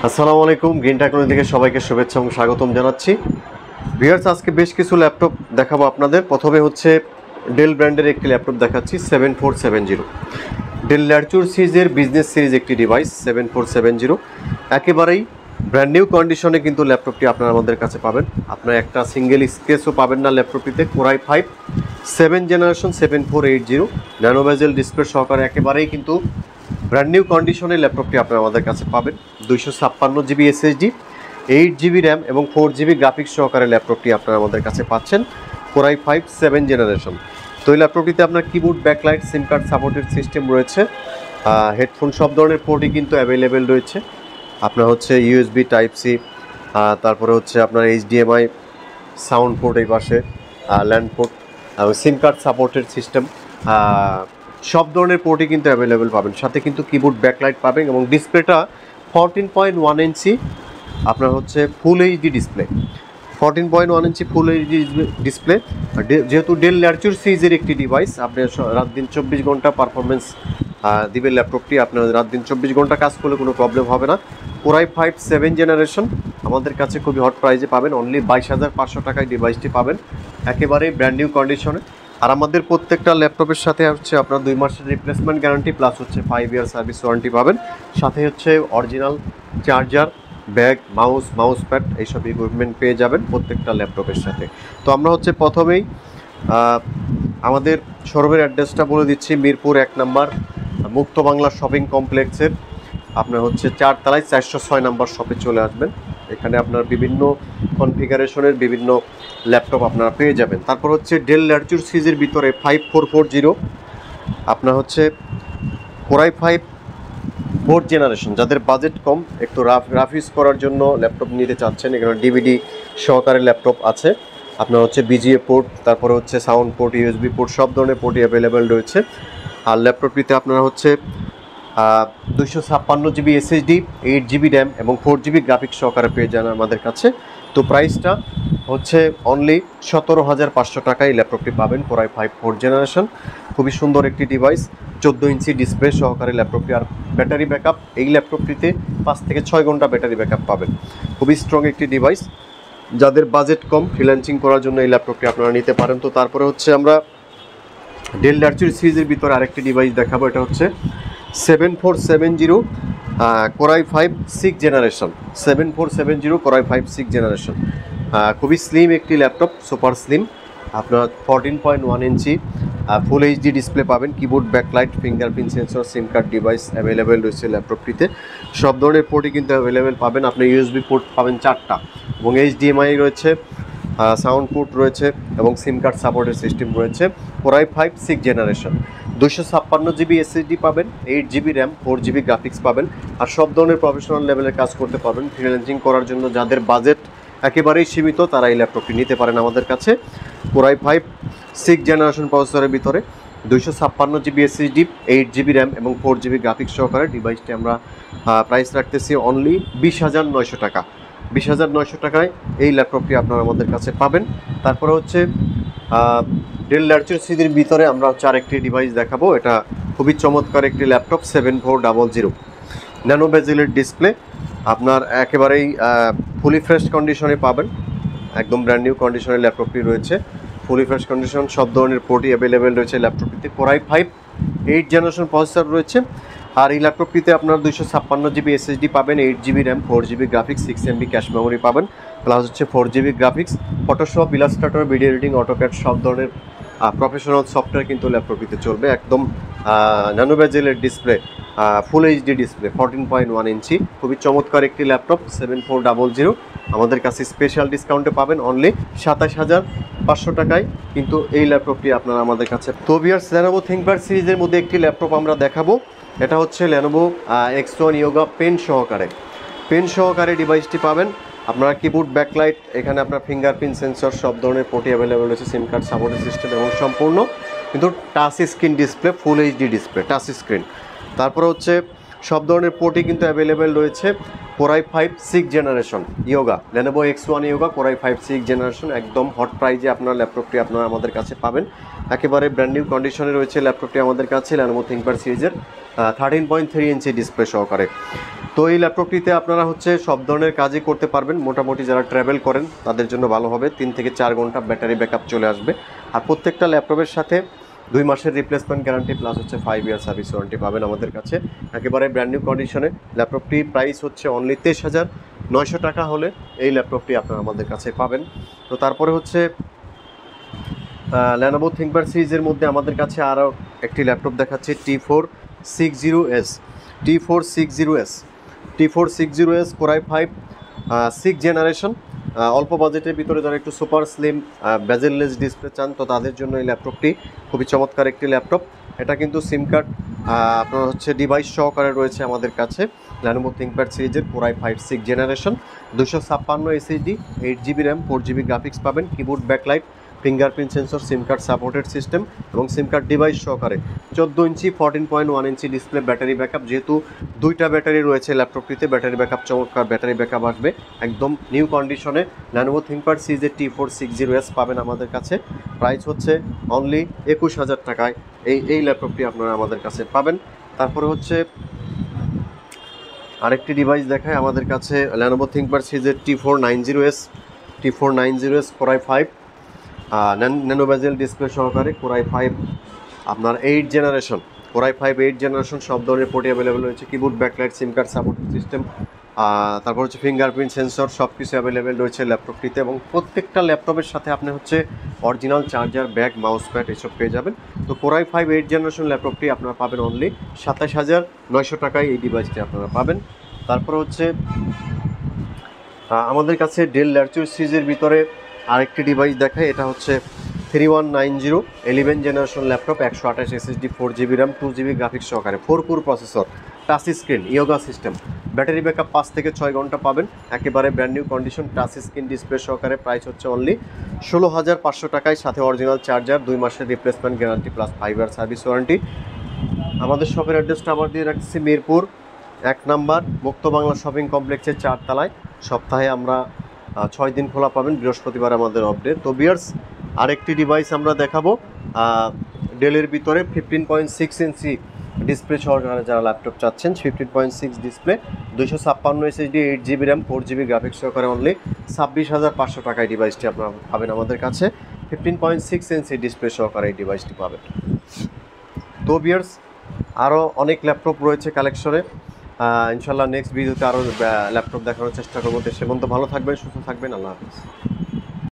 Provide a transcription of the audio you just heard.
আসসালামু আলাইকুম। Green technology থেকে সবাইকে শুভেচ্ছা এবং স্বাগতম জানাচ্ছি। ভিউয়ার্স, আজকে বেশ কিছু ল্যাপটপ দেখাবো আপনাদের। প্রথমে হচ্ছে ডেল ব্র্যান্ডের একটি ল্যাপটপ দেখাচ্ছি 7470। ডেল ল্যাটিটিউড সিরিজের বিজনেস সিরিজ একটি ডিভাইস 7470, একেবারেই ব্র্যান্ড নিউ কন্ডিশনে কিন্তু ল্যাপটপটি আপনারা আমাদের কাছে পাবেন। আপনার একটা সিঙ্গেল স্ক্র্যাচও পাবেন না ল্যাপটপটিতে। Core i 5 7 generation 7480 nano bezel display সহকারে একেবারেই কিন্তু ব্র্যান্ড নিউ কন্ডিশনের ল্যাপটপটি আপনারা আমাদের কাছে পাবেন। 256 জিবি এসএসডি, 8 জিবি র্যাম এবং 4 জিবি গ্রাফিক্স সহকারে ল্যাপটপটি আপনারা আমাদের কাছে পাচ্ছেন। Core i 5 7 generation. তো এই ল্যাপটপটিতে আপনার কিবোর্ড, ব্যাকলাইট, সিম কার্ড সাপোর্টেড সিস্টেম রয়েছে। হেডফোন সব ধরনের পোর্টই কিন্তু অ্যাভেলেবেল রয়েছে। আপনার হচ্ছে ইউএসবি টাইপ সি, তারপরে হচ্ছে আপনার এইচডিএমআই সাউন্ড পোর্ট এই পাশে, ল্যান্ড পোর্ট এবং সিম কার্ড সাপোর্টেড সিস্টেম, সব ধরনের পোর্টই কিন্তু অ্যাভেলেবেল পাবেন। সাথে কিন্তু কিবোর্ড, ব্যাকলাইট পাবেন এবং ডিসপ্লেটা 14.1 ইঞ্চি আপনার হচ্ছে ফুল এইচডি ডিসপ্লে। 14.1 ইঞ্চি ফুল এইচডি ডিসপ্লে। যেহেতু ডেল ল্যাটিটিউড সিরিজের একটি ডিভাইস, আপনি রাত দিন 24 ঘন্টা পারফরমেন্স দিবে ল্যাপটপটি। আপনার রাত দিন 24 ঘন্টা কাজ করলে কোনো প্রবলেম হবে না। কোরাই 5 7 জেনারেশন আমাদের কাছে খুবই হট প্রাইজে পাবেন। অনলি 22,500 টাকায় ডিভাইসটি পাবেন, একেবারেই ব্র্যান্ড নিউ কন্ডিশনে। আর আমাদের প্রত্যেকটা ল্যাপটপের সাথে হচ্ছে আপনার 2 মাসের রিপ্লেসমেন্ট গ্যারান্টি প্লাস হচ্ছে 5 ইয়ার সার্ভিস ওয়ারেন্টি পাবেন। সাথে হচ্ছে original charger, bag, mouse pad এইসব ইকুইপমেন্ট পেয়ে যাবেন প্রত্যেকটা ল্যাপটপের সাথে। তো আমরা হচ্ছে প্রথমেই আমাদের শোরুমের অ্যাড্রেসটা বলে দিচ্ছি। মিরপুর 1 নম্বর মুক্ত বাংলা শপিং কমপ্লেক্সের আপনার হচ্ছে 4 তলায় 406 নম্বর শপে চলে আসবেন। এখানে আপনার বিভিন্ন কনফিগারেশনের বিভিন্ন ল্যাপটপ আপনারা পেয়ে যাবেন। তারপর হচ্ছে ডেল ল্যাটিটিউড সিরিজের ভিতরে 5440 আপনার হচ্ছে কোরাই 5 4th জেনারেশন। যাদের বাজেট কম, একটু রাফ ইউজ করার জন্য ল্যাপটপ নিতে চাচ্ছেন, এখানে ডিভিডি সহকারে ল্যাপটপ আছে। আপনার হচ্ছে বিজিএ পোর্ট, তারপরে হচ্ছে সাউন্ড পোর্ট, ইউএসবি পোর্ট, সব ধরনের পোর্টই অ্যাভেলেবেল রয়েছে। আর ল্যাপটপটিতে আপনারা হচ্ছে 256 জিবি এসএসডি, 8 জিবি র্যাম এবং 4 জিবি গ্রাফিক্স সহকারে পেয়ে যান আমাদের কাছে। তো প্রাইসটা হচ্ছে অনলি 17,500 টাকায় ল্যাপটপটি পাবেন। কোরাই 5 4th জেনারেশন, খুবই সুন্দর একটি ডিভাইস, 14 ইঞ্চি ডিসপ্লে সহকারে ল্যাপটপটি। আর ব্যাটারি ব্যাকআপ এই ল্যাপটপটিতে 5 থেকে 6 ঘন্টা ব্যাটারি ব্যাকআপ পাবেন। খুবই স্ট্রং একটি ডিভাইস। যাদের বাজেট কম, ফ্রিল্যান্সিং করার জন্য এই ল্যাপটপটি আপনারা নিতে পারেন। তো তারপরে হচ্ছে আমরা ডেল ল্যাটিটিউড সিরিজের ভিতরে আরেকটি ডিভাইস দেখাবো। এটা হচ্ছে 7470 কোরাই 5 6 জেনারেশন। 7470 কোরাই 5 6 জেনারেশন, খুবই স্লিম একটি ল্যাপটপ, সুপার স্লিম। আপনার 14.1 ইঞ্চি ফুল এইচডি ডিসপ্লে পাবেন। Keyboard, backlight, fingerprint sensor, SIM card device available রয়েছে ল্যাপটপটিতে। সব ধরনের পোর্টই কিন্তু অ্যাভেলেবেল পাবেন। আপনি ইউএসবি পোর্ট পাবেন 4টা এবং এইচডিএমআই রয়েছে, সাউন্ড পোর্ট রয়েছে এবং সিম কার্ড সাপোর্টের সিস্টেম রয়েছে। কোরাই 5 6 জেনারেশন, 256 জিবি এসএসডি পাবেন, 8 জিবি র্যাম, 4 জিবি গ্রাফিক্স পাবেন। আর সব ধরনের প্রফেশনাল লেভেলের কাজ করতে পারবেন। ফ্রিল্যান্সিং করার জন্য যাদের বাজেট একেবারেই সীমিত, তারা এই ল্যাপটপটি নিতে পারেন আমাদের কাছে। কোরাই 5 6 জেনারেশন প্রসেসরের ভিতরে 256 জিবি এসএসডি, 8 জিবি র্যাম এবং 4 জিবি গ্রাফিক্স সহকারে ডিভাইসটি আমরা প্রাইস রাখতেছি অনলি 20,900 টাকা। 20,900 টাকায় এই ল্যাপটপটি আপনারা আমাদের কাছে পাবেন। তারপরে হচ্ছে ডেল ল্যাটিটিউড সিরিজের ভিতরে আমরা হচ্ছে আরেকটি ডিভাইস দেখাবো। এটা খুবই চমৎকার একটি ল্যাপটপ 7400 ন্যানো বেজেলের ডিসপ্লে। আপনার একেবারেই ফুলি ফ্রেশ কন্ডিশনে পাবেন, একদম ব্র্যান্ড নিউ কন্ডিশনের ল্যাপটপটি রয়েছে। ফুলি ফ্রেশ কন্ডিশন, সব ধরনের পোর্টই অ্যাভেলেবেল রয়েছে ল্যাপটপটিতে। কোরাই 5 8 জেনারেশন প্রসেসর রয়েছে। আর এই ল্যাপটপটিতে আপনার 256 জিবি এসএসডি পাবেন, 8 GB RAM, 4 GB graphics, 6 MB cache memory পাবেন, প্লাস হচ্ছে 4 GB graphics. Photoshop, illustrator, video editing, AutoCAD সব ধরনের প্রফেশনাল সফটওয়্যার কিন্তু ল্যাপটপটিতে চলবে। একদম ন্যানো বেজেলের display, full HD display, 14.1 inch, খুবই চমৎকার একটি ল্যাপটপ 7400। আমাদের কাছে স্পেশাল ডিসকাউন্টে পাবেন অনলি 27,500 টাকায় কিন্তু এই ল্যাপটপটি আপনারা আমাদের কাছে। তো ভিউয়ার্স, লেনোভো থিংকপ্যাড সিরিজের মধ্যে একটি ল্যাপটপ আমরা দেখাবো। এটা হচ্ছে লেনোভো X1 ইয়োগা পেন সহকারে ডিভাইসটি পাবেন। আপনারা কিবোর্ড, ব্যাকলাইট, এখানে আপনার ফিঙ্গারপ্রিন্ট সেন্সর, সব ধরনের পোর্টই অ্যাভেলেবেল রয়েছে, সিম কার্ড সাপোর্টের সিস্টেম এবং সম্পূর্ণ কিন্তু touch screen display, full HD display, touch screen. তারপরে হচ্ছে সব ধরনের পোর্টই কিন্তু অ্যাভেলেবেল রয়েছে। Core i5 6th generation yoga, Lenovo X1 yoga Core i5 6th generation, একদম হট প্রাইজে আপনার ল্যাপটপটি আপনারা আমাদের কাছে পাবেন। একেবারে ব্র্যান্ড নিউ কন্ডিশনে রয়েছে ল্যাপটপটি আমাদের কাছে Lenovo ThinkPad সিরিজের 13.3 ইঞ্চি ডিসপ্লে সহকারে। তো এই ল্যাপটপটিতে আপনারা হচ্ছে সব ধরনের কাজই করতে পারবেন। মোটামুটি যারা ট্রাভেল করেন তাদের জন্য ভালো হবে, 3 থেকে 4 ঘন্টা ব্যাটারি ব্যাকআপ চলে আসবে। আর প্রত্যেকটা ল্যাপটপের সাথে 2 মাসের রিপ্লেসমেন্ট গ্যারান্টি প্লাস হচ্ছে 5 ইয়ার সার্ভিস ওয়ারেন্টি পাবেন আমাদের কাছে। একেবারে ব্র্যান্ড নিউ কন্ডিশনে ল্যাপটপটি প্রাইস হচ্ছে অনলি 23,900 টাকা হলে এই ল্যাপটপটি আপনারা আমাদের কাছে পাবেন। তো তারপরে হচ্ছে Lenovo ThinkPad সিরিজের মধ্যে আমাদের কাছে আরও একটি ল্যাপটপ দেখাচ্ছে T460S T460S Core i5 6th generation. অল্প বাজেটের ভিতরে যারা একটু সুপার স্লিম বেজেললেস ডিসপ্লে চান তো তাদের জন্য এই ল্যাপটপটি খুবই চমৎকার একটি ল্যাপটপ। এটা কিন্তু সিম কার্ড আপনার হচ্ছে ডিভাইস সহকারে রয়েছে আমাদের কাছে। Lenovo ThinkPad সিরিজের Core i5 6th generation, 256 SSD, 8GB RAM, 4GB graphics পাবেন, keyboard backlight, fingerprint sensor, SIM card supported system এবং সিম কার্ড ডিভাইস সহকারে 14 inch 14.1 inch display, battery backup যেহেতু 2টা ব্যাটারি রয়েছে ল্যাপটপটিতে, ব্যাটারি ব্যাকআপ চমৎকার ব্যাটারি ব্যাকআপ আসবে। একদম নিউ কন্ডিশনে Lenovo ThinkPad সিরিজের T460S পাবেন আমাদের কাছে। প্রাইস হচ্ছে অনলি 21,000 টাকায় এই ল্যাপটপটি আপনারা আমাদের কাছে পাবেন। তারপরে হচ্ছে আরেকটি ডিভাইস দেখায় আমাদের কাছে Lenovo ThinkPad সিরিজের T490S Core i5 nano bezel display সহকারে Core i5 আপনার 8th generation, Core i5 8th generation, সব ধরনের পোর্ট অ্যাভেলেবেল রয়েছে, কিবোর্ড ব্যাকলাইট, সিম কার্ড সাপোর্ট সিস্টেম, তারপর হচ্ছে ফিঙ্গারপ্রিন্ট সেন্সর, সব কিছু অ্যাভেলেবেল রয়েছে ল্যাপটপটিতে। এবং প্রত্যেকটা ল্যাপটপের সাথে আপনি হচ্ছে original charger, bag, mouse pad এসব পেয়ে যাবেন। তো Core i5 8th জেনারেশন ল্যাপটপটি আপনারা পাবেন অনলি 27,900 টাকায় এই ডিভাইসটি আপনারা পাবেন। তারপর হচ্ছে আমাদের কাছে ডেল ল্যাটিটিউড সিরিজের ভিতরে আরেকটি ডিভাইস দেখায়, এটা হচ্ছে 3190 11th generation laptop, 128 SSD, 4GB RAM, 2GB graphics সহকারে, 4 core processor, touch screen, yoga system, battery backup 5 থেকে 6 ঘন্টা পাবেন। একেবারে brand new condition, touch screen display সহকারে। প্রাইস হচ্ছে অনলি 16,500 টাকায়, সাথে অরিজিনাল চার্জার, 2 মাসের replacement guarantee plus 5 year service warranty. আমাদের শপের অ্যাড্রেসটা আবার দিয়ে রাখছি, মিরপুর 1 নাম্বার মুক্ত বাংলা শপিং কমপ্লেক্সের 4 তলায়। সপ্তাহে আমরা 6 দিন খোলা পাবেন, বৃহস্পতিবার আমাদের অফ ডে। তো ভিউয়ার্স, আরেকটি ডিভাইস আমরা দেখাবো ডেলের ভিতরে 15.6 ইঞ্চি ডিসপ্লে সহকারে যারা ল্যাপটপ চাচ্ছেন, 15.6 display, 256 SSD, 8GB RAM, 4GB graphics সহকারে অনলি 26,500 টাকায় ডিভাইসটি আপনারা পাবেন আমাদের কাছে। 15.6 ইঞ্চি ডিসপ্লে সহকারে এই ডিভাইসটি পাবেন। তো ভিউয়ার্স, আরও অনেক ল্যাপটপ রয়েছে কালেকশনে। ইনশাল্লাহ নেক্সট ভিডিওতে আরও ল্যাপটপ দেখানোর চেষ্টা করবো। সে পর্যন্ত ভালো থাকবেন, সুস্থ থাকবেন। আল্লাহ হাফিজ।